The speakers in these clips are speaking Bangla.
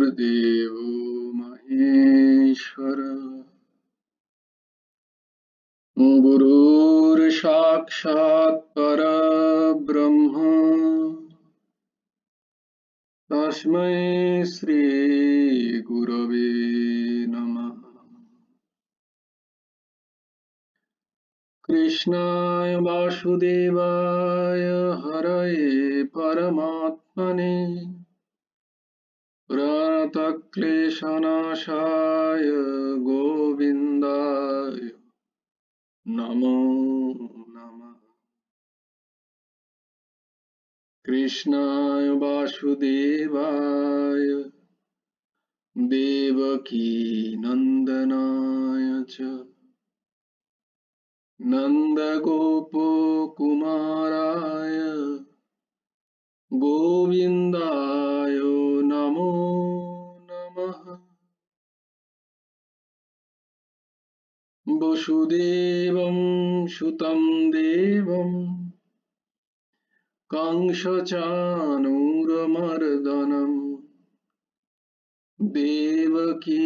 गुरुर्देवो महेश्वर गुरुर्साक्षात् परब्रह्म तस्मै श्री गुरवे नमः। कृष्णाय वासुदेवाय हरये परमात्मने प्रणतक्लेशनाशाय गोविन्दाय नमो नमः। कृष्णाय वासुदेवाय देवकी नन्दनाय च नन्दगोपकुमाराय गोविन्दाय नमो नमः। वसुदेवं सुतं देवं कंसचाणूरमर्दनम् देवकी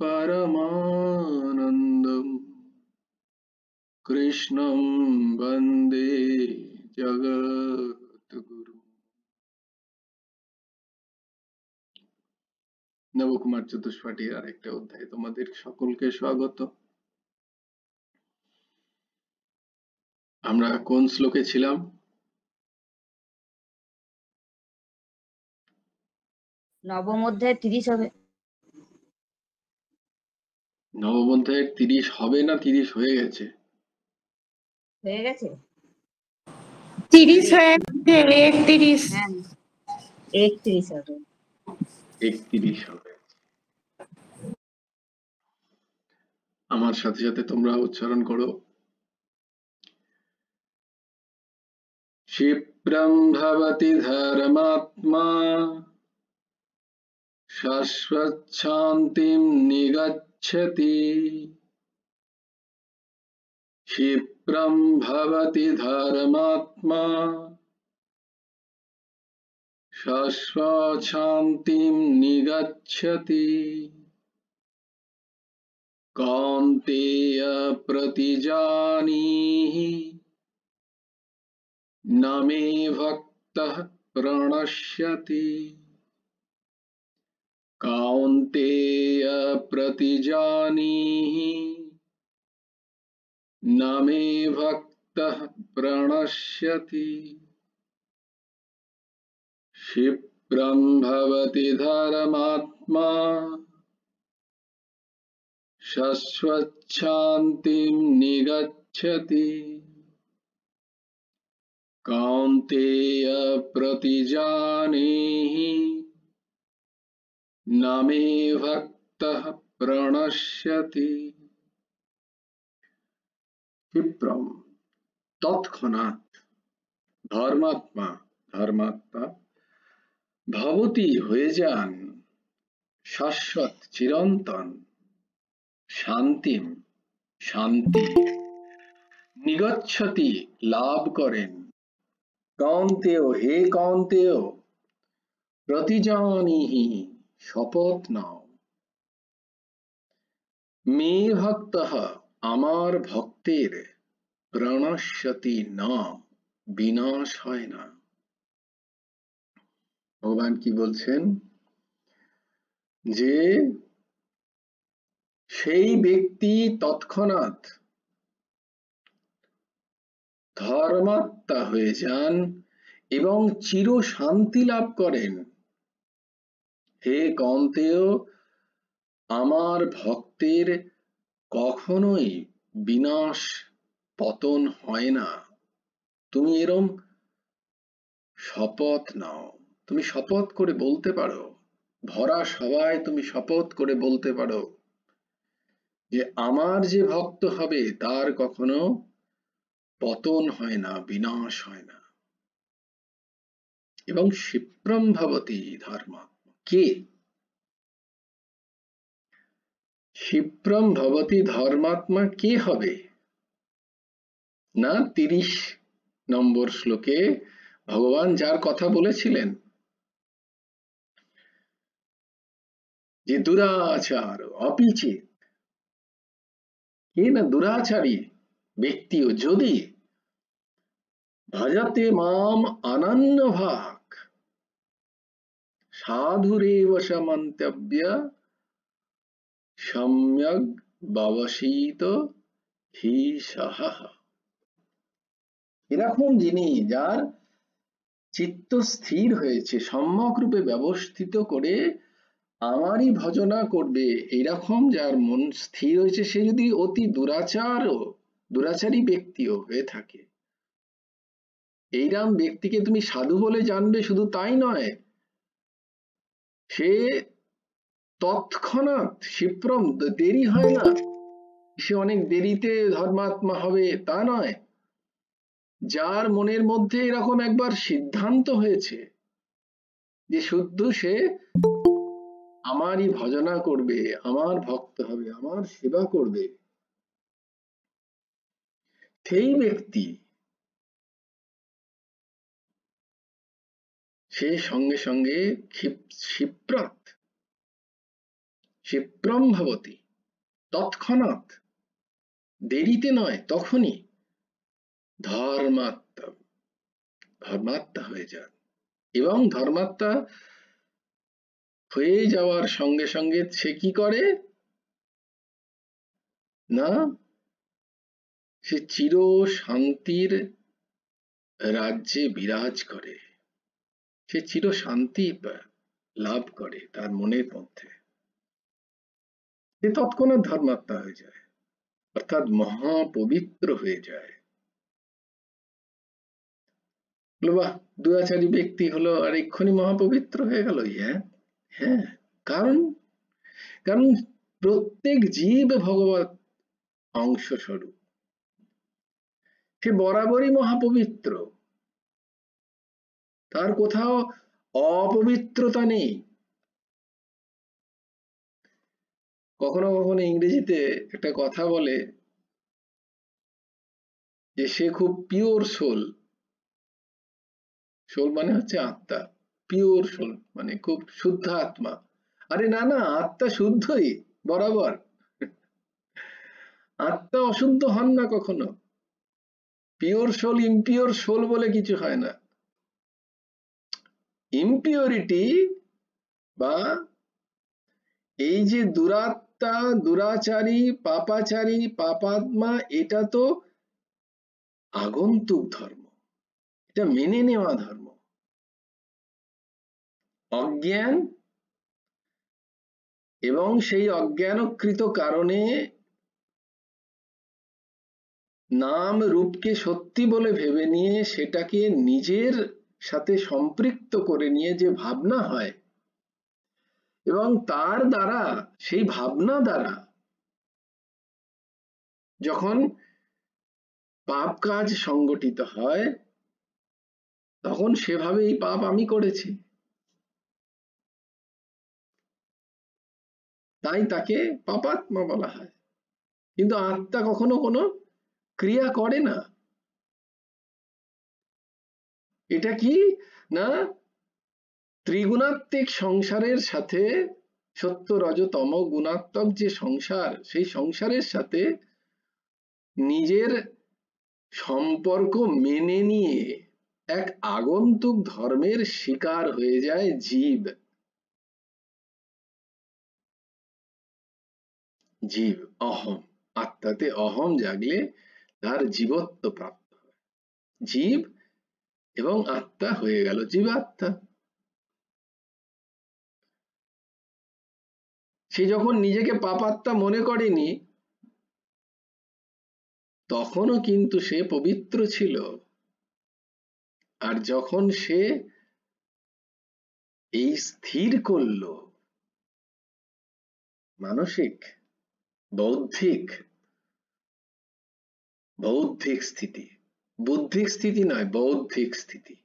परमानन्दम् कृष्णं वन्दे जगद्गुरु। নবকুমার চতুষ্পাঠীর আরেকটা অধ্যায়ে তোমাদের সকলকে স্বাগত। আমরা কোন শ্লোকে ছিলাম? নবম অধ্যায় 30 হবে। নবম অধ্যায়ের 30 হবে না 30 হয়ে গেছে? হয়ে গেছে 30 হয়ে গেছে, 31। হ্যাঁ 31 হবে। 31 হবে। আমার সাথে সাথে তোমরা উচ্চারণ করো। क्षिप्रं भवति धर्मात्मा शाश्वतशान्तिं निगच्छति। क्षिप्रं भवति धर्मात्मा शाश्वतशान्तिं निगच्छति। कौन्तेय प्रतिजानीहि न मे भक्तः प्रणश्यति। कौन्तेय प्रतिजानीहि न मे भक्तः प्रणश्यति। क्षिप्रं भवति धर्मात्मा शाश्वतशान्तिं निगच्छति। कौन्तेय प्रतिजानीहि न मे भक्तः प्रणश्यति। क्षिप्रम तत्क्षणात्, धर्मात्मा धर्मात्मा भवति হয়ে যান, শাশ্বত চিরন্তন, শান্তিম শান্তি, নিগচ্ছতি লাভ করেন, কান্তেয় হে কান্তেয়, প্রতিজানিহি শপথ নাও, মে ভক্তঃ আমার ভক্তের, প্রণশ্যতি না বিনাশ হয় না। ভগবান কি বলছেন? যে সেই ব্যক্তি তৎক্ষণাৎ ধর্মাত্মা হয়ে যান এবং চির শান্তি লাভ করেন। হে কৌন্তেয়, আমার ভক্তের কখনোই বিনাশ পতন হয় না। তুমি এরম শপথ নাও, তুমি শপথ করে বলতে পারো, ভরা সভায় তুমি শপথ করে বলতে পারো যে আমার যে ভক্ত হবে তার কখনো পতন হয় না, বিনাশ হয় না। এবং ক্ষিপ্রম ভবতি ধর্মাত্মা, কে? ক্ষিপ্রম ভবতি ধর্মাত্মা কে হবে? না 30 নম্বর শ্লোকে ভগবান যার কথা বলেছিলেন, যে দুরাচার অপিচিত, কে না দুরাচারী ব্যক্তিও যদি ভজতে মাম অনন্য ভাগ সাধুরেব সমন্তব্য সম্যক বাবসিত হি সহ। এরকম যিনি, যার চিত্ত স্থির হয়েছে, সম্যক রূপে ব্যবস্থিত করে আমারই ভজনা করবে, এইরকম যার মন স্থির হয়েছে, সে যদি অতি দুরাচারী ব্যক্তিও হয়ে থাকে, এইরকম ব্যক্তিকে তুমি সাধু বলে জানবে। শুধু তাই নয়, সে তৎক্ষণাৎ ক্ষিপ্রম, দেরি হয় না, সে অনেক দেরিতে ধর্মাত্মা হবে তা নয়। যার মনের মধ্যে এরকম একবার সিদ্ধান্ত হয়েছে যে শুদ্ধ সে আমারই ভজনা করবে, আমার ভক্ত হবে, আমার সেবা করবে, সেই ব্যক্তি সে সঙ্গে সঙ্গে ক্ষিপ্রম ভবতি, তৎক্ষণাৎ, দেরিতে নয়, তখনই ধর্মাত্মা হয়ে যান। এবং ধর্মাত্মা হয়ে যাওয়ার সঙ্গে সঙ্গে সে কি করে না, সে চির শান্তির রাজ্যে বিরাজ করে, সে চির শান্তি লাভ করে তার মনের মধ্যে, সে তৎক্ষণাৎ ধর্মাত্মা হয়ে যায়, অর্থাৎ মহাপবিত্র হয়ে যায়। বাহ, দুরাচারী ব্যক্তি হলো আর এক্ষুনি মহাপবিত্র হয়ে গেল। হ্যাঁ, কারণ প্রত্যেক জীব ভগবত অংশ স্বরূপ, সে বরাবরই মহাপবিত্র, তার কোথাও অপবিত্রতা নেই। কখনো কখনো ইংরেজিতে একটা কথা বলে যে সে খুব পিওর সোল মানে হচ্ছে আত্মা, পিওর সোল মানে খুব শুদ্ধ আত্মা। আরে না, আত্মা শুদ্ধই বরাবর, আত্মা অশুদ্ধ হন না কখনো। পিওর সোল ইমপিওর সোল বলে কিছু হয় না। ইমপিওরিটি বা এই যে দুরাত্মা, দুরাচারী, পাপাচারী, পাপাত্মা, এটা তো আগন্তুক ধর্ম, এটা মেনে নেওয়া ধর্ম। অজ্ঞান এবং সেই অজ্ঞানকৃত কারণে নাম রূপকে সত্যি বলে ভেবে নিয়ে সেটাকে নিজের সাথে সম্পৃক্ত করে নিয়ে যে ভাবনা হয়, এবং তার দ্বারা, সেই ভাবনা দ্বারা যখন পাপ কাজ সংগঠিত হয়, তখন সেভাবে এই পাপ আমি করেছি, তাই তাকে পাপাত্মা বলা হয়। কিন্তু আত্মা কখনো কোনো ক্রিয়া করে না। এটা কি না, ত্রিগুণাত্মিক সংসারের সাথে, সত্য রজ তম গুণাত্মক যে সংসার, সেই সংসারের সাথে নিজের সম্পর্ক মেনে নিয়ে এক আগন্তুক ধর্মের শিকার হয়ে যায় জীব। অহম, আত্মাতে অহম জাগলে তার জীবত্ব প্রাপ্ত হয়, জীব এবং আত্মা হয়ে গেল জীবাত্মা। সে যখন নিজেকে পাপাত্মা মনে করেনি, তখনও কিন্তু সে পবিত্র ছিল। আর যখন সে এই স্থির করলো, মানসিক বৌদ্ধিক স্থিতি, বুদ্ধিক স্থিতি নয়, বৌদ্ধিক স্থিতি।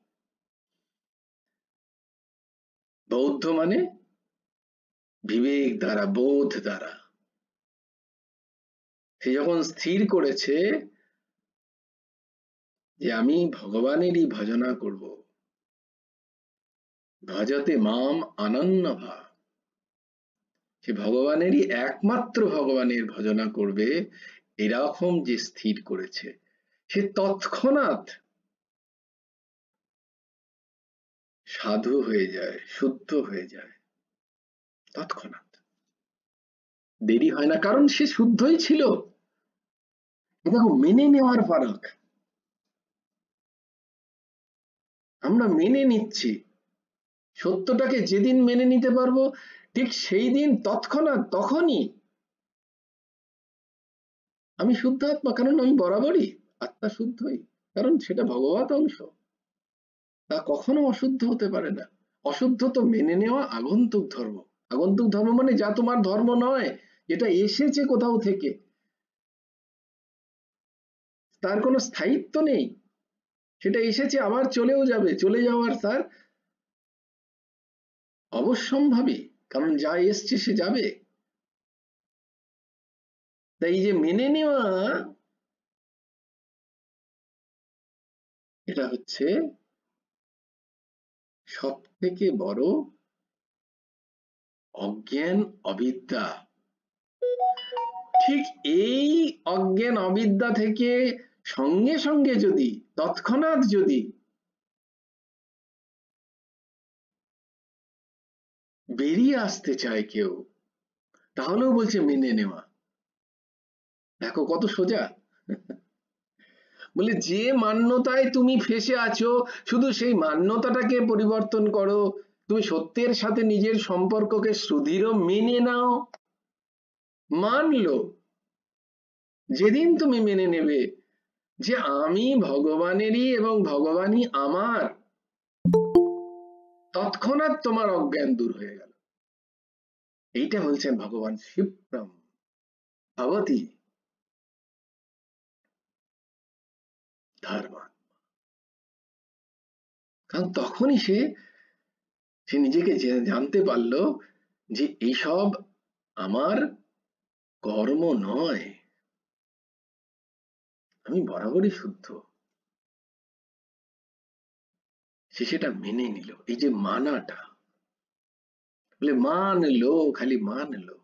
বৌদ্ধ মানে বিবেক দ্বারা, বোধ দ্বারা সে যখন স্থির করেছে যে আমি ভগবানেরই ভজনা করব, ভজতে মাম অনন্য ভাব, সে ভগবানেরই একমাত্র ভগবানের ভজনা করবে, এরকম যে স্থির করেছে, সে তৎক্ষণাৎ সাধু হয়ে যায়, শুদ্ধ হয়ে যায়, তৎক্ষণাৎ, দেরি হয় না, কারণ সে শুদ্ধই ছিল। দেখো, মেনে নেওয়ার ফারাক, আমরা মেনে নিচ্ছি, সত্যটাকে যেদিন মেনে নিতে পারবো ঠিক সেই দিন তৎক্ষণাৎ তখনই আমি শুদ্ধ আত্মা, কারণ আমি বরাবরই আত্মা শুদ্ধই, কারণ সেটা ভগবত অংশ, তা কখনো অশুদ্ধ হতে পারে না। অশুদ্ধ তো মেনে নেওয়া আগন্তুক ধর্ম। আগন্তুক ধর্ম মানে যা তোমার ধর্ম নয়, এটা এসেছে কোথাও থেকে, তার কোনো স্থায়িত্ব নেই, সেটা এসেছে আবার চলেও যাবে, চলে যাওয়ার তার অবশ্যম্ভাবী, কারণ যা এসছে সে যাবে। তাই যে মেনে নেওয়া, এটা হচ্ছে সব থেকে বড় অজ্ঞান অবিদ্যা। ঠিক এই অজ্ঞান অবিদ্যা থেকে সঙ্গে সঙ্গে যদি, তৎক্ষণাৎ যদি বেরিয়ে আসতে চায় কেউ, তাহলেও বলছে মেনে নেওয়া। দেখো কত সোজা। বলে যে মান্যতায় তুমি ফেসে আছো, শুধু সেই মান্যতাটাকে পরিবর্তন করো, তুমি সত্যের সাথে নিজের সম্পর্ককে সুদৃঢ় মেনে নাও। মানলো, যেদিন তুমি মেনে নেবে যে আমি ভগবানেরই এবং ভগবানই আমার, তৎক্ষণাৎ তোমার অজ্ঞান দূর হয়ে গেল। এইটা বলছেন ভগবান শিবরাম ভবতি ধর্ম। কারণ তখনই সে নিজেকে জানতে পারলো যে এইসব আমার কর্ম নয়, আমি বরাবরই শুদ্ধ। সে সেটা মেনে নিল। এই যে মানাটা, বলে মানলো, খালি মানলো,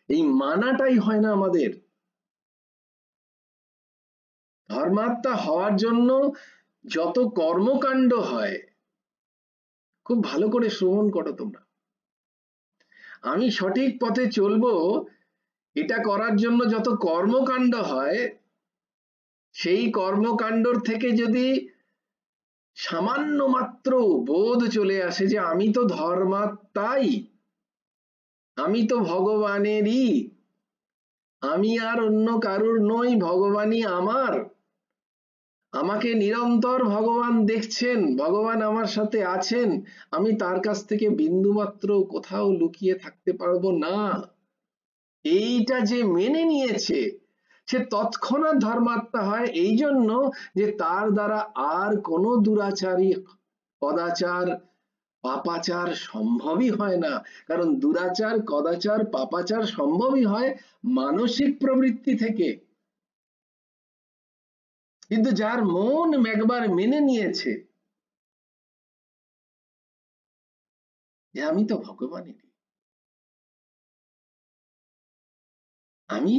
এই মানাটাই হয় না আমাদের। ধর্মাত্মা হওয়ার জন্য যত কর্মকাণ্ড হয়, খুব ভালো করে শ্রবণ করো তোমরা। আমি সঠিক পথে চলবো, এটা করার জন্য যত কর্মকাণ্ড হয়, সেই কর্মকাণ্ডর থেকে যদি সামান্য মাত্র বোধ চলে আসে যে আমি তো ধর্মাত্মাই, আমি তো ভগবানেরই, আমি আর অন্য কারুর নই, ভগবানই আমার, আমাকে নিরন্তর ভগবান দেখছেন, ভগবান আমার সাথে আছেন, আমি তার কাছ থেকে বিন্দুমাত্র কোথাও লুকিয়ে থাকতে পারবো না, এইটা যে মেনে নিয়েছে, সে তৎক্ষণাৎ ধর্মাত্মা হয়। এই জন্য যে তার দ্বারা আর কোনো দুরাচারী, কদাচার, পাপাচার সম্ভবই হয় না। কারণ দুরাচার, কদাচার, পাপাচার সম্ভবই হয় মানসিক প্রবৃত্তি থেকে। কিন্তু যার মন একবার মেনে নিয়েছে যে আমি তো ভগবানেরই, আমি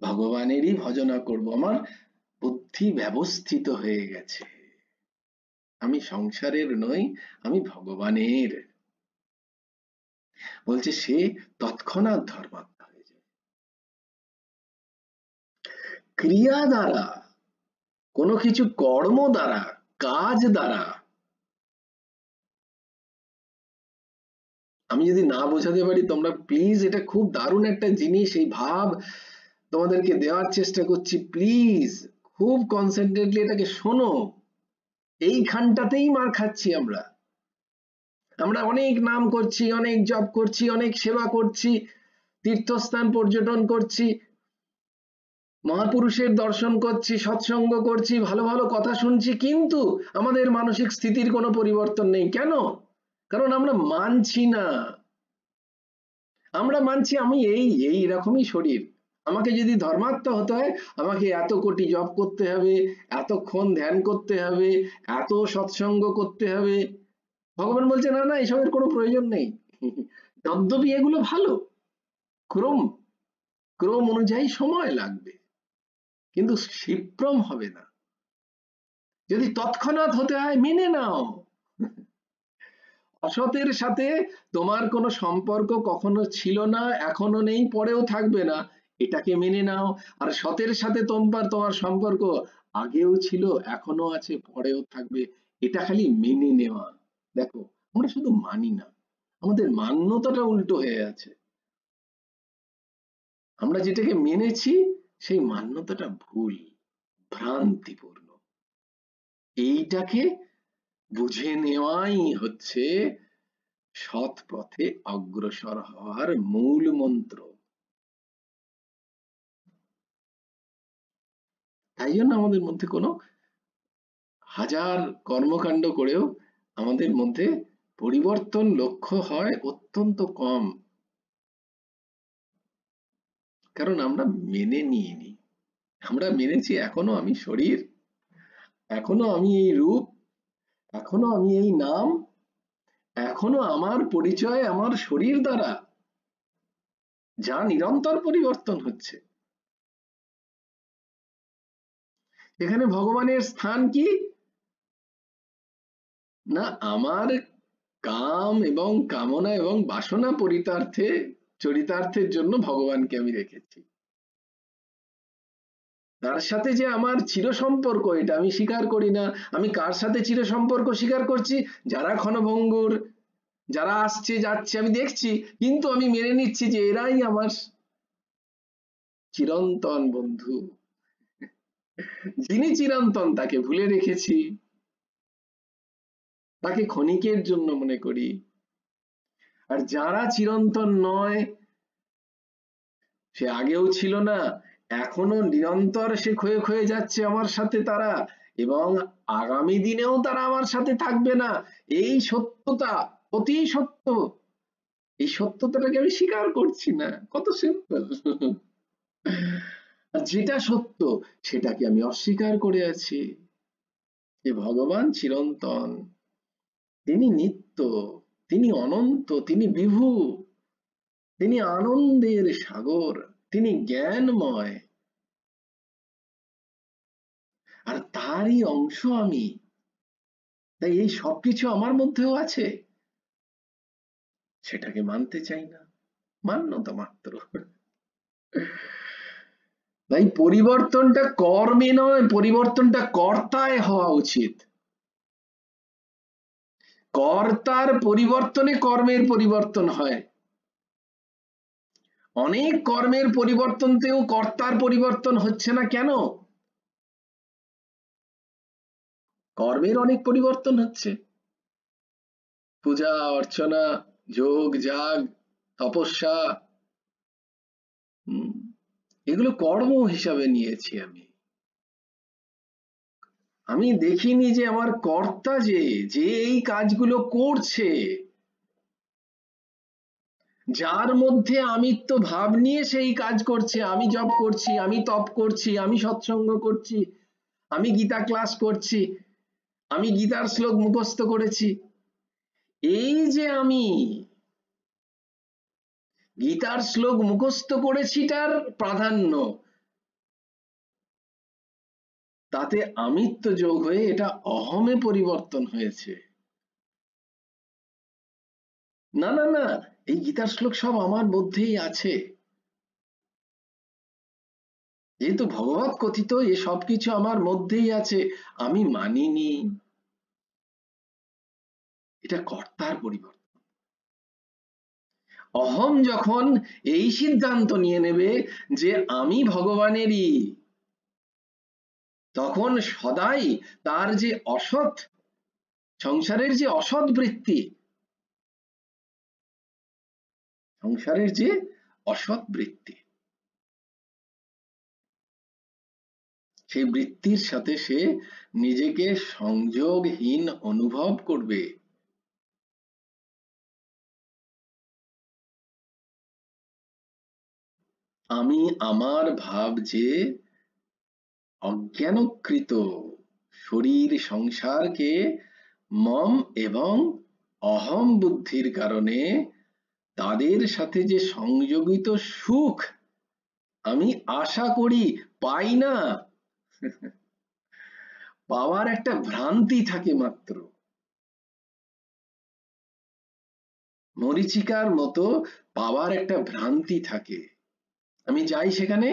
ভগবানেরই ভজনা করব, আমার বুদ্ধি ব্যবস্থিত হয়ে গেছে, আমি সংসারের নই, আমি ভগবানের, বলছে সে তৎক্ষণাৎ ধর্মাত্মা হয়ে যায়। ক্রিয়া দ্বারা, কোনো কিছু কর্ম দ্বারা, কাজ দ্বারা, আমি যদি না বোঝাতে পারি, তোমরা প্লিজ, এটা খুব দারুণ একটা জিনিস, এই ভাব তোমাদেরকে দেওয়ার চেষ্টা করছি, প্লিজ খুব কনসেন্ট্রেটলি এটাকে শোনো। এইখানটাতেই মার খাচ্ছি আমরা। আমরা অনেক নাম করছি, অনেক জপ করছি, অনেক সেবা করছি, তীর্থস্থান পর্যটন করছি, মহাপুরুষের দর্শন করছি, সৎসঙ্গ করছি, ভালো ভালো কথা শুনছি, কিন্তু আমাদের মানসিক স্থিতির কোনো পরিবর্তন নেই। কেন? কারণ আমরা মানছি না। আমরা মানছি আমি এই রকমই শরীর, আমাকে যদি ধর্মাত্মা হতে হয়, আমাকে এত কোটি জপ করতে হবে, এতক্ষণ ধ্যান করতে হবে, এত সৎসঙ্গ করতে হবে। ভগবান বলছে না না, এসবের কোনো প্রয়োজন নেই। যদ্যপি এগুলো ভালো, ক্রম ক্রম অনুযায়ী সময় লাগবে, কিন্তু ক্ষিপ্রম হবে না। যদি তৎক্ষণাৎ হতে হয় মেনে নাও। অসতের সাথে তোমার কোনো সম্পর্ক কখনো ছিল না, এখনো নেই, পরেও থাকবে না, এটাকে মেনে নাও। আর সতের সাথে তোমার সম্পর্ক আগেও ছিল, এখনো আছে, পরেও থাকবে, এটা খালি মেনে নেওয়া। দেখো, আমরা শুধু মানি না, আমাদের মান্যতাটা উল্টো হয়ে আছে। আমরা যেটাকে মেনেছি সেই মান্যতাটা ভুল, ভ্রান্তিপূর্ণ। এইটাকে বুঝে নেওয়াই হচ্ছে সৎ পথে অগ্রসর হওয়ার মূল মন্ত্র। তাই জন্য আমাদের মধ্যে কোনো হাজার কর্মকাণ্ড করেও আমাদের মধ্যে পরিবর্তন লক্ষ্য হয় অত্যন্ত কম, কারণ আমরা মেনে নিইনি। আমরা মেনেছি এখনো আমি শরীর, এখনো আমি এই রূপ, এখনো আমি এই নাম, এখনো আমার পরিচয় আমার শরীর দ্বারা, যা নিরন্তর পরিবর্তন হচ্ছে। এখানে ভগবানের স্থান কি না, আমার কাম এবং কামনা এবং বাসনা চরিতার্থের জন্য ভগবানকে আমি রেখেছি। তার সাথে যে আমার চির সম্পর্ক, এটা আমি স্বীকার করি না। আমি কার সাথে চির সম্পর্ক স্বীকার করছি? যারা ক্ষণভঙ্গুর, যারা আসছে যাচ্ছে আমি দেখছি, কিন্তু আমি মেনে নিচ্ছি যে এরাই আমার চিরন্তন বন্ধু। যিনি চিরন্তন তাকে ভুলে রেখেছি, তাকে ক্ষণিকের জন্য মনে করি। আর যারা চিরন্তন নয়, সে আগেও ছিল না, এখনো নিরন্তর সে ক্ষয়ে ক্ষয়ে যাচ্ছে আমার সাথে তারা, এবং আগামী দিনেও তারা আমার সাথে থাকবে না। এই সত্যতা অতি সত্য, এই সত্যতাটাকে আমি স্বীকার করছি না। কত সিম্পল। যেটা সত্য সেটাকে আমি অস্বীকার করে আছি। যে ভগবান চিরন্তন, তিনি নিত্য, তিনি অনন্ত, তিনি বিভু, তিনি আনন্দের সাগর, তিনি জ্ঞানময়, আর তারই অংশ আমি। তাই এই সবকিছু আমার মধ্যেও আছে, সেটাকে মানতে চাই না, মান্যতা মাত্র। তাই পরিবর্তনটা কর্মে নয়, পরিবর্তনটা কর্তায় হওয়া উচিত। কর্তার পরিবর্তনে কর্মের পরিবর্তন হয়। অনেক কর্মের পরিবর্তনতেও কর্তার পরিবর্তন হচ্ছে না কেন? কর্মের অনেক পরিবর্তন হচ্ছে, পূজা অর্চনা, যোগ যাগ, তপস্যা, এগুলো কর্ম হিসাবে নিয়েছি আমি। আমি দেখিনি যে আমার কর্তা যে এই কাজগুলো করছে, যার মধ্যে আমিত্ব ভাব নিয়ে সেই কাজ করছে, আমি জপ করছি, আমি তপ করছি, আমি সৎসঙ্গ করছি, আমি গীতা ক্লাস করছি, আমি গীতার শ্লোক মুখস্থ করেছি, এই যে আমি গীতার শ্লোক মুখস্থ করেছিটার প্রাধান্য, তাতে আমিত্ব যোগ হয়ে এটা অহমে পরিবর্তন হয়েছে। না না না, এই গীতার শ্লোক সব আমার মধ্যেই আছে, যেহেতু ভগবত কথিত, এ সবকিছু আমার মধ্যেই আছে, আমি মানিনি। এটা কর্তার পরিবর্তন। অহম যখন এই সিদ্ধান্ত নিয়ে নেবে যে আমি ভগবানেরই, তখন সদাই তার যে অসৎ সংসারের যে অসৎ বৃত্তি, সংসারের যে অসৎ বৃত্তি, সেই বৃত্তির সাথে সে নিজেকে সংযোগহীন অনুভব করবে। আমি আমার ভাব যে অজ্ঞানকৃত শরীর সংসারকে মম এবং অহম বুদ্ধির কারণে তাদের সাথে যে সংযোগিত সুখ আমি আশা করি পাই না। পাওয়ার একটা ভ্রান্তি থাকে মাত্র, মরীচিকার মতো পাওয়ার একটা ভ্রান্তি থাকে। আমি যাই সেখানে,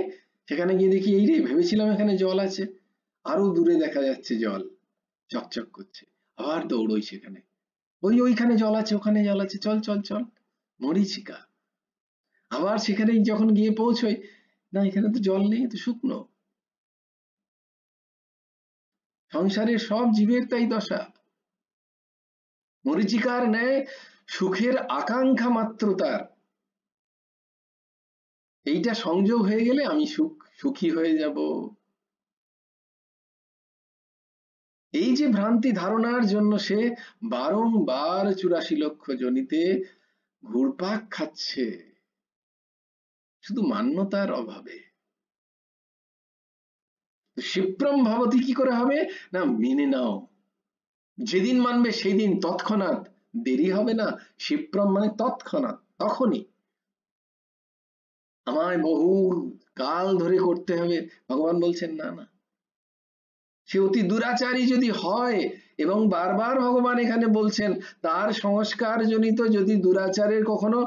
সেখানে গিয়ে দেখি এই রে, ভেবেছিলাম এখানে জল আছে, আরো দূরে দেখা যাচ্ছে জল চকচক করছে, আবার দৌড়ই সেখানে, ওইখানে জল আছে, ওখানে জল আছে, চল চল চল, মরীচিকা। আবার সেখানে যখন গিয়ে পৌঁছই, না এখানে তো জল নেই, তো শুকনো। সংসারের সব জীবের তাই দশা, মরীচিকার ন্যায় সুখের আকাঙ্ক্ষা মাত্র তার। এইটা সংযোগ হয়ে গেলে আমি সুখী হয়ে যাব। এই যে ভ্রান্তি ধারণার জন্য সে বারংবার 84 লক্ষ যোনিতে ঘুরপাক খাচ্ছে, শুধু মান্যতার অভাবে। ক্ষিপ্রম ভবতি কি করে হবে না, মেনে নাও, যেদিন মানবে সেই দিন তৎক্ষণাৎ, দেরি হবে না। ক্ষিপ্রম মানে তৎক্ষণাৎ, তখনই। আমায় বহু কাল ধরে করতে হবে, ভগবান বলছেন না না। সে অতি দুরাচারী যদি হয়, এবং বারবার ভগবান এখানে বলছেন তার সংস্কার জনিত যদি দুরাচারের কখনো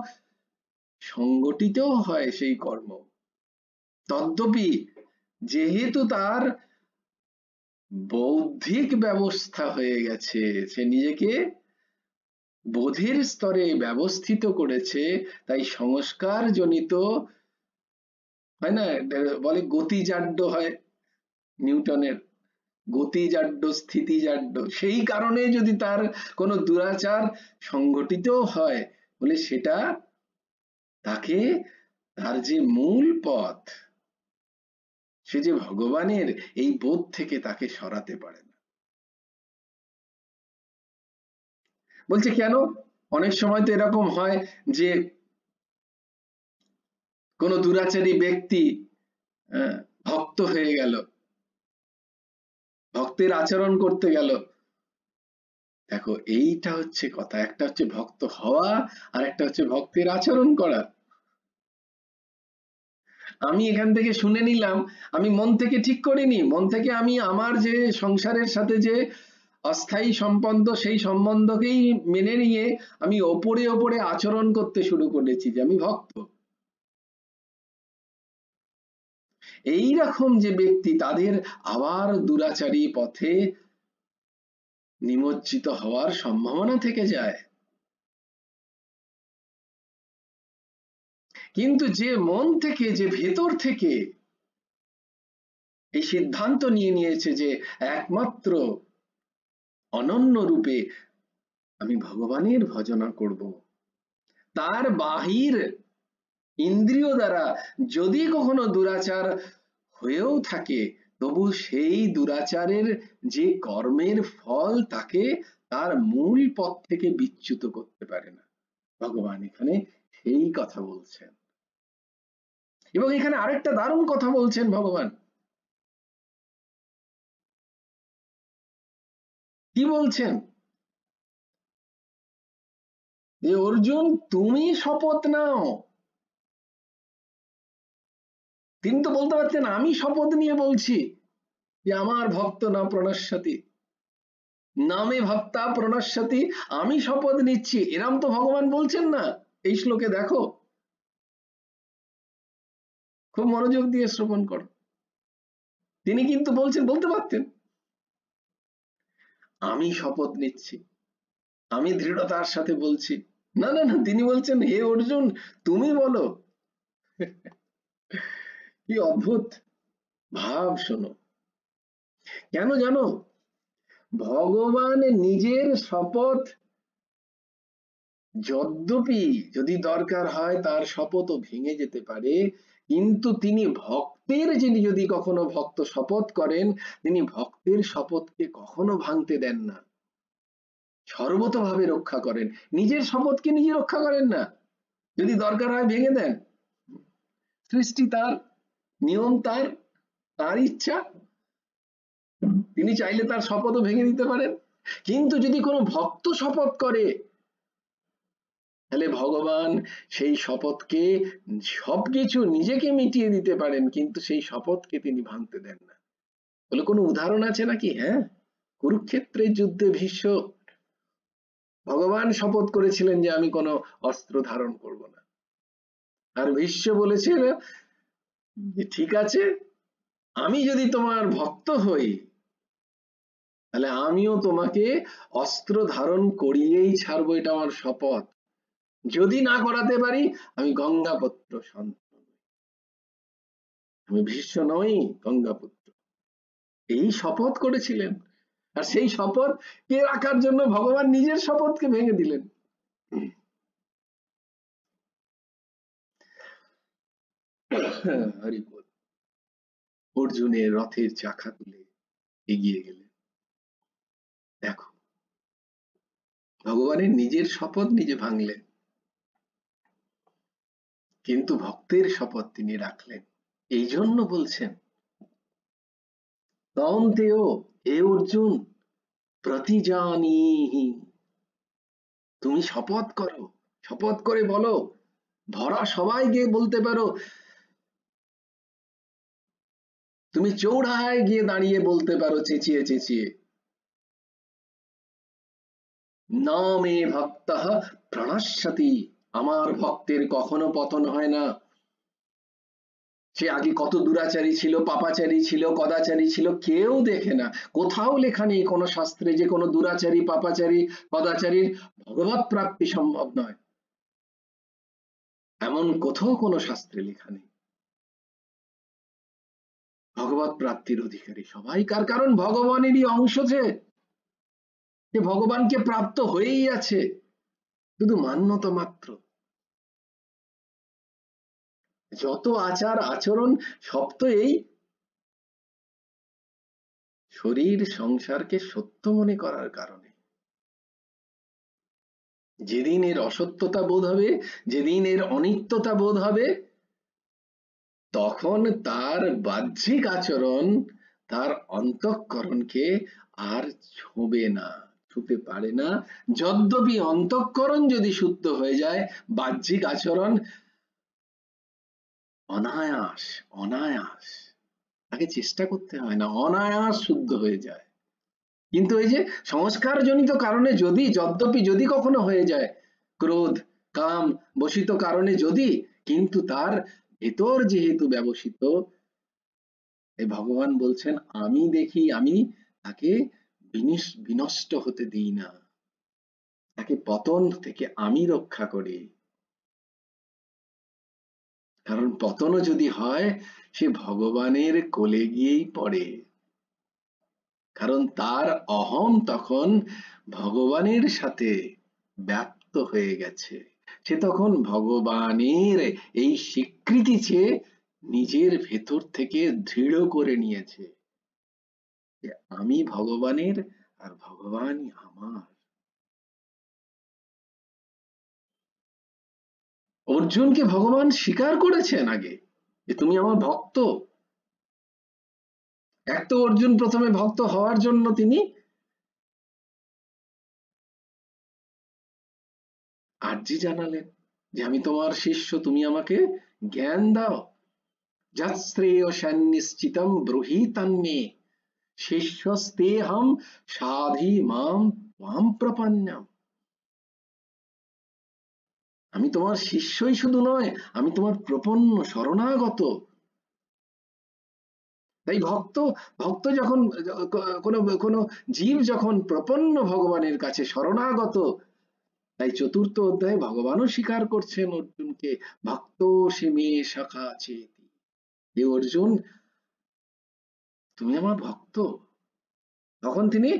সংগঠিত হয় সেই কর্ম, তদ্যপি যেহেতু তার বৌদ্ধিক ব্যবস্থা হয়ে গেছে, সে নিজেকে বোধের স্তরে ব্যবস্থিত করেছে, তাই সংস্কার জনিত হয় না, বলে গতিজাড্য হয়, নিউটনের গতিজাড্য স্থিতিজাড্য, সেই কারণে যদি তার কোনো দুরাচার সংগঠিত হয়, বলে সেটা তাকে তার যে মূল পথ, সে যে ভগবানের, এই বোধ থেকে তাকে সরাতে পারে না। বলছে কেন, অনেক সময় তো এরকম হয় যে কোন দুরাচারী ব্যক্তি ভক্ত হয়ে গেল, ভক্তের আচরণ করতে গেল। দেখো এইটা হচ্ছে কথা, একটা হচ্ছে ভক্ত হওয়া, আর একটা হচ্ছে ভক্তের আচরণ করা। আমি এখান থেকে শুনে নিলাম, আমি মন থেকে ঠিক করিনি, মন থেকে আমি আমার যে সংসারের সাথে যে অস্থায়ী সম্বন্ধ, সেই সম্বন্ধকেই মেনে নিয়ে আমি ওপরে ওপরে আচরণ করতে শুরু করেছি যে আমি ভক্ত। এই রকম যে ব্যক্তি, তাদের আবার দুরাচারী পথে নিমজ্জিত হওয়ার সম্ভাবনা থেকে যায়। কিন্তু যে মন থেকে, যে ভেতর থেকে এই সিদ্ধান্ত নিয়ে নিয়েছে যে একমাত্র অনন্য রূপে আমি ভগবানের ভজনা করব, তার বাহির ইন্দ্রিয় দ্বারা যদি কখনো দুরাচার হয়েও থাকে, তবু সেই দুরাচারের যে কর্মের ফল তাকে তার মূল পথ থেকে বিচ্যুত করতে পারে না। ভগবান এখানে সেই কথা বলছেন। এবং এখানে আরেকটা দারুণ কথা বলছেন ভগবান। কি বলছেন, যে অর্জুন তুমি শপথ নাও। তিনি তো বলতে পারতেন আমি শপথ নিয়ে বলছি যে আমার ভক্ত না প্রণশ্যতি, নামে ভক্তা প্রণশ্যতি, আমি শপথ নিচ্ছি, এরম তো ভগবান বলছেন না এই শ্লোকে। দেখো খুব মনোযোগ দিয়ে শ্রবণ করো, তিনি কিন্তু বলছেন, বলতে পারতেন আমি শপথ নিচ্ছি, আমি দৃঢ়তার সাথে বলছি। না না না, তিনি বলছেন হে অর্জুন তুমি বলো। কি অদ্ভুত ভাব, শোনো। কেন জানো, ভগবান নিজের শপথ, যদ্যপি যদি দরকার হয় তার শপথও ভেঙে যেতে পারে, কিন্তু তিনি ভক্তের, যিনি যদি কখনো ভক্ত শপথ করেন, তিনি ভক্তের শপথকে কখনো ভাঙতে দেন না, সর্বতভাবে রক্ষা করেন। নিজের শপথকে নিজে রক্ষা করেন না, যদি দরকার হয় ভেঙে দেন। সৃষ্টি তার, নিয়ম তার, তার ইচ্ছা, তিনি চাইলে তার শপথও ভেঙে দিতে পারেন। কিন্তু যদি কোনো ভক্ত শপথ করে, তাহলে ভগবান সেই শপথকে সবকিছু নিজেকে মিটিয়ে দিতে পারেন, কিন্তু সেই শপথকে তিনি ভাঙতে দেন না। বলে কোনো উদাহরণ আছে নাকি? হ্যাঁ, কুরুক্ষেত্রের যুদ্ধে ভীষ্ম ভগবান শপথ করেছিলেন যে আমি কোনো অস্ত্র ধারণ করব না, আর ভীষ্ম বলেছিল যে ঠিক আছে, আমি যদি তোমার ভক্ত হই তাহলে আমিও তোমাকে অস্ত্র ধারণ করিয়েই ছাড়বো, এটা আমার শপথ। যদি না করাতে পারি আমি গঙ্গাপুত্র সন্তান, আমি ভীষ্ম নই, গঙ্গাপুত্র। এই শপথ করেছিলেন, আর সেই শপথ কে রাখার জন্য ভগবান নিজের শপথকে ভেঙে দিলেন। হরিবোল। অর্জুনের রথের চাকা তুলে এগিয়ে গেলেন। দেখো, ভগবানের নিজের শপথ নিজে ভাঙলেন, কিন্তু ভক্তের শপথ তিনি রাখলেন। এই জন্য বলছেন কৌন্তেয় হে অর্জুন প্রতিজানীহি, তুমি শপথ করো, শপথ করে বলো, ধরা সবাইকে বলতে পারো, তুমি চৌড়ায় গিয়ে দাঁড়িয়ে বলতে পারো চেঁচিয়ে চেঁচিয়ে, না মে ভক্তঃ প্রণশ্যতি, আমার ভক্তের কখনো পতন হয় না। সে আগে কত দুরাচারী ছিল, পাপাচারী ছিল, কদাচারী ছিল, কেউ দেখে না। কোথাও লেখা নেই কোনো শাস্ত্রে যে কোনো দুরাচারী, পাপাচারী, কদাচারীর ভগবৎ প্রাপ্তি সম্ভব নয়, এমন কোথাও কোনো শাস্ত্রে লেখা নেই। ভগবৎ প্রাপ্তির অধিকারী সবাই, কার কারণ ভগবানেরই অংশ, যে ভগবানকে প্রাপ্ত হয়েই আছে, শুধু মান্যতা মাত্র। যত আচার আচরণ সব তো এই শরীর সংসারকে সত্য মনে করার কারণে। যেদিন এর অসত্যতা বোধ হবে, যেদিন এর অনিত্যতা বোধ হবে, তখন তার বাহ্যিক আচরণ তার অন্তঃকরণকে আর ছোঁবে না, ছুতে পারে না। যদ্যপি অন্তঃকরণ যদি শুদ্ধ হয়ে যায়, বাহ্যিক আচরণ অনায়াস অনায়াস, তাকে চেষ্টা করতে হয় না, অনায়াস শুদ্ধ হয়ে যায়। কিন্তু এই যে সংস্কার জনিত কারণে যদি, যদ্যপি যদি কখনো হয়ে যায়, ক্রোধ কাম বশিত কারণে যদি, কিন্তু তার ভেতর যেহেতু ব্যবসিত, এই ভগবান বলছেন আমি দেখি, আমি তাকে বিনষ্ট হতে দিই না, তাকে পতন থেকে আমি রক্ষা করি। কারণ পতনও যদি হয় সে ভগবানের কোলে গিয়েই পড়ে, কারণ তার অহম তখন ভগবানের সাথে ব্যাপ্ত হয়ে গেছে। সে তখন ভগবানের এই স্বীকৃতি চেয়ে নিজের ভেতর থেকে দৃঢ় করে নিয়েছে যে আমি ভগবানের আর ভগবানই আমার। অর্জুনকে ভগবান স্বীকার করেছেন আগে যে তুমি আমার ভক্ত। এক তো অর্জুন প্রথমে ভক্ত হওয়ার জন্য তিনি আর্জি জানালেন যে আমি তোমার শিষ্য, তুমি আমাকে জ্ঞান দাও। যৎশ্রেয় সন্নিশ্চিতম ব্রূহিতন্মে শিষ্যস্তেহম সাধি মাম ত্বাম প্রপন্নম। আমি তোমার শিষ্যই শুধু নয়, আমি তোমার প্রপন্ন শরণাগত। তাই ভক্ত ভক্ত যখন কোনো কোনো জীব যখন প্রপন্ন ভগবানের কাছে শরণাগত, তাই চতুর্থ অধ্যায়ে ভগবানও স্বীকার করছেন অর্জুনকে, ভক্ত সে মে সখা চেতি। হে অর্জুন তুমি আমার ভক্ত। তখন তিনি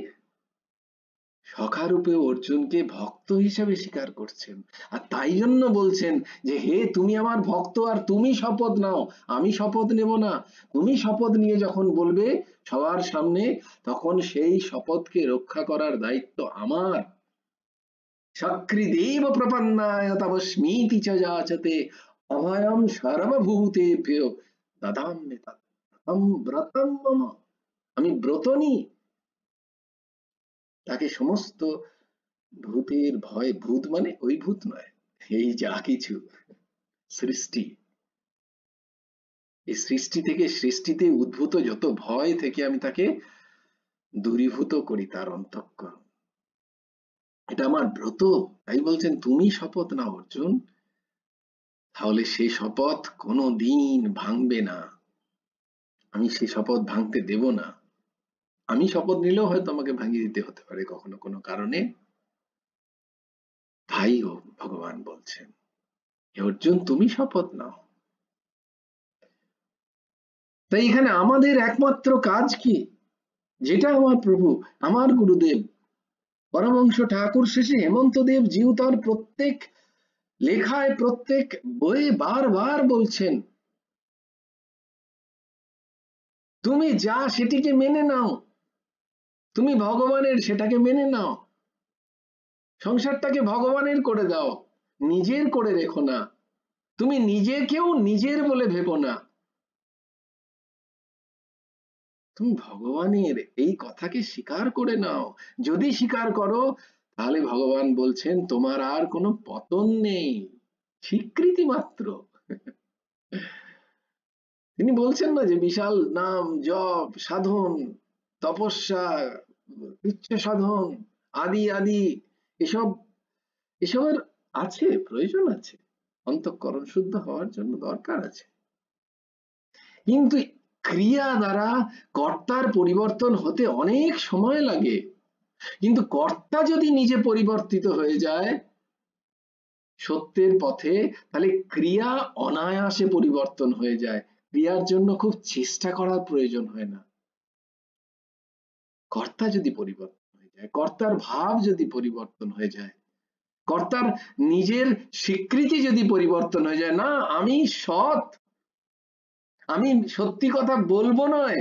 সখা রূপে অর্জুনকে ভক্ত হিসেবে স্বীকার করছেন। আর তাই জন্য বলছেন যে হে তুমি আমার ভক্ত, আর তুমি শপথ নাও, আমি শপথ নেব না। তুমি শপথ নিয়ে যখন বলবে সবার সামনে, তখন সেই শপথকে রক্ষা করার দায়িত্ব আমার। সক্রিদেব প্রপন্নায় তব স্মৃতি চ যাচতে অভয়ম সর্বভূতেভ্যো দদাম্যে তৎ ব্রতম মম। আমি ব্রত নিই, তাকে সমস্ত ভূতের ভয়, ভূত মানে ওই ভূত নয়, এই যা কিছু সৃষ্টি, এই সৃষ্টি থেকে সৃষ্টিতে উদ্ভূত যত ভয় থেকে আমি তাকে দূরীভূত করি তার অন্তঃকরণ। এটা আমার ব্রত। তাই বলছেন তুমি শপথ নাও অর্জুন, তাহলে সেই শপথ কোনো দিন ভাঙবে না। আমি সেই শপথ ভাঙতে দেব না। আমি শপথ নিলেও হয়তো আমাকে ভাঙিয়ে দিতে হতে পারে কখনো কোনো কারণে। তাইও ভগবান বলছেন হে অর্জুন তুমি শপথ নাও। তাই এখানে আমাদের একমাত্র কাজ কি, যেটা আমার প্রভু, আমার গুরুদেব পরমহংস ঠাকুর শ্রী হেমন্ত দেব জিউ তার প্রত্যেক লেখায় প্রত্যেক বইয়ে বারবার বলছেন, তুমি যা সেটিকে মেনে নাও, তুমি ভগবানের সেটাকে মেনে নাও, সংসারটাকে ভগবানের করে দাও, নিজের করে রেখো না। তুমি নিজেকেও নিজের বলে ভেবো না, তুমি ভগবানের এই কথাকে স্বীকার করে নাও। যদি স্বীকার করো তাহলে ভগবান বলছেন তোমার আর কোনো পতন নেই, স্বীকৃতি মাত্র। তিনি বলছেন না যে বিশাল নাম জপ সাধন তপস্যা কৃচ্ছ সাধন আদি আদি এসব, এসবের আছে প্রয়োজন আছে, অন্তঃকরণ শুদ্ধ হওয়ার জন্য দরকার আছে, কিন্তু ক্রিয়া দ্বারা কর্তার পরিবর্তন হতে অনেক সময় লাগে। কিন্তু কর্তা যদি নিজে পরিবর্তিত হয়ে যায় সত্যের পথে, তাহলে ক্রিয়া অনায়াসে পরিবর্তন হয়ে যায়। ক্রিয়ার জন্য খুব চেষ্টা করার প্রয়োজন হয় না। কর্তা যদি পরিবর্তন হয়ে যায়, কর্তার ভাব যদি পরিবর্তন হয়ে যায়, কর্তার নিজের স্বীকৃতি যদি পরিবর্তন হয়ে যায়, না আমি সৎ, আমি সত্যি কথা বলবো নয়,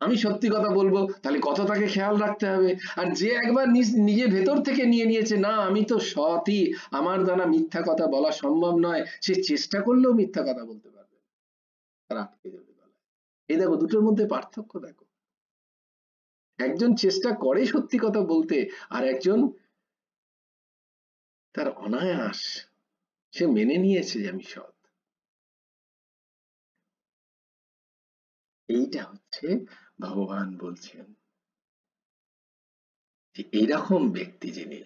আমি সত্যি কথা বলবো, তাহলে কথাটাকে খেয়াল রাখতে হবে। আর যে একবার নিজে ভেতর থেকে নিয়ে নিয়েছে না আমি তো সৎই, আমার দ্বারা মিথ্যা কথা বলা সম্ভব নয়, সে চেষ্টা করলেও মিথ্যা কথা বলতে পারবে না, তার আটকে যাবে গলায়। এই দেখো দুটোর মধ্যে পার্থক্য দেখো, একজন চেষ্টা করে সত্যি কথা বলতে, আর একজন তার অনায়াস, সে মেনে নিয়েছে যে আমি সৎ। এইটা হচ্ছে ভগবান বলছেন যে এইরকম ব্যক্তি যিনি,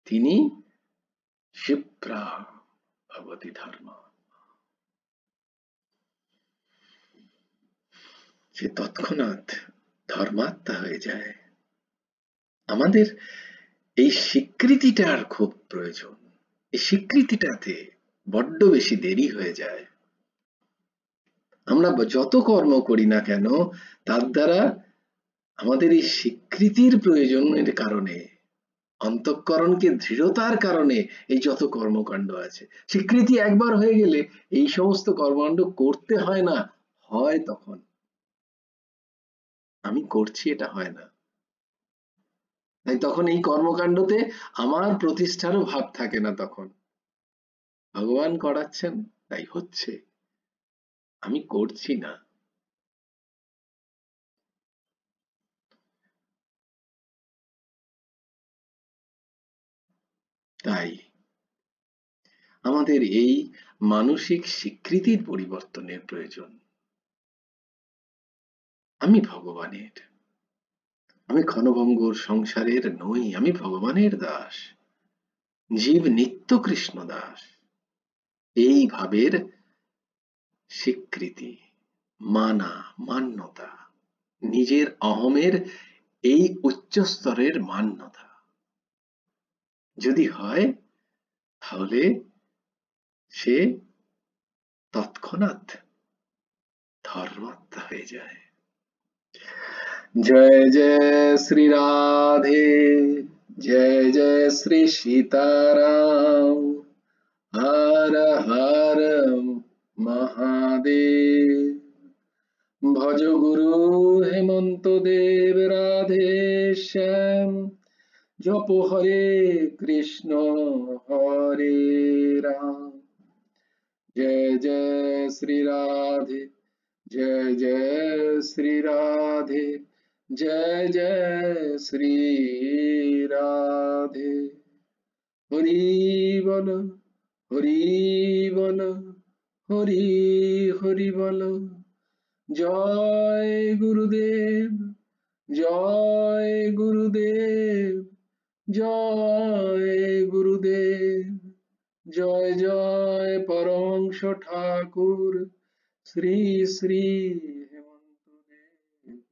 তিনি ক্ষিপ্রা ভবতি ধর্ম, সে তৎক্ষণাৎ ধর্মাত্মা হয়ে যায়। আমাদের এই স্বীকৃতিটার খুব প্রয়োজন, এই স্বীকৃতিটাতে বড্ড বেশি দেরি হয়ে যায়। আমরা যত কর্ম করি না কেন তার দ্বারা আমাদের এই স্বীকৃতির প্রয়োজনের কারণে, অন্তঃকরণকে দৃঢ়তার কারণে এই যত কর্মকাণ্ড আছে, স্বীকৃতি একবার হয়ে গেলে এই সমস্ত কর্মকাণ্ড করতে হয় না, হয় তখন আমি করছি এটা হয় না। তাই তখন এই কর্মকাণ্ডতে আমার প্রতিষ্ঠারও ভাব থাকে না, তখন ভগবান করাচ্ছেন তাই হচ্ছে, আমি করছি না। তাই আমাদের এই মানসিক স্বীকৃতির পরিবর্তনের প্রয়োজন। আমি ভগবানের, আমি ক্ষণভঙ্গুর সংসারের নই, আমি ভগবানের দাস, জীব নিত্য কৃষ্ণ দাস। এই ভাবের স্বীকৃতি, মানা, মান্যতা, নিজের অহমের এই উচ্চ স্তরের মান্যতা যদি হয় তাহলে সে তৎক্ষণাৎ ধর্মাত্মা হয়ে যায়। জয় জয় শ্রী রাধে, জয় জয় শ্রী সীতারাম, হর হর মহাদেব। ভজ গুরু হেমন্ত দেব রাধে শ্যাম, জপ হরে কৃষ্ণ হরে রাম। जय जय श्री राधे, जय जय श्री राधे, जय जय श्री राधे। हरि बोल हरि बोल हरि हरि बोल। जय गुरुदेव जय गुरुदेव जय गुरुदेव। जय जय परमहंस ठाकुर श्री श्री हेमंत देव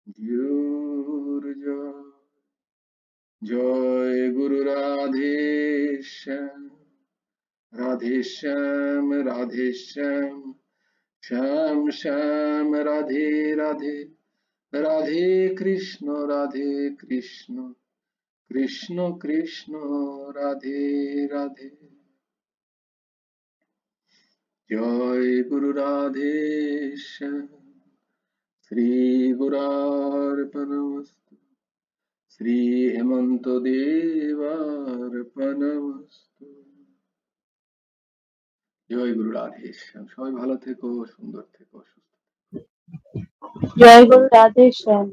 जिउर जय। जय गुरु राधे श्याम राधे श्याम राधे श्याम श्याम श्याम राधे राधे राधे कृष्ण कृष्ण कृष्ण राधे राधे। जय गुरु राधे श्याम। श्री गुरार्पणमस्तु। श्री हेमंत देवार्पणमस्तु। জয় গুরু রাধে শ্যাম। সবাই ভালো থেকো, সুন্দর থেকো, সুস্থ থেকো। জয় গুরু রাধে শ্যাম।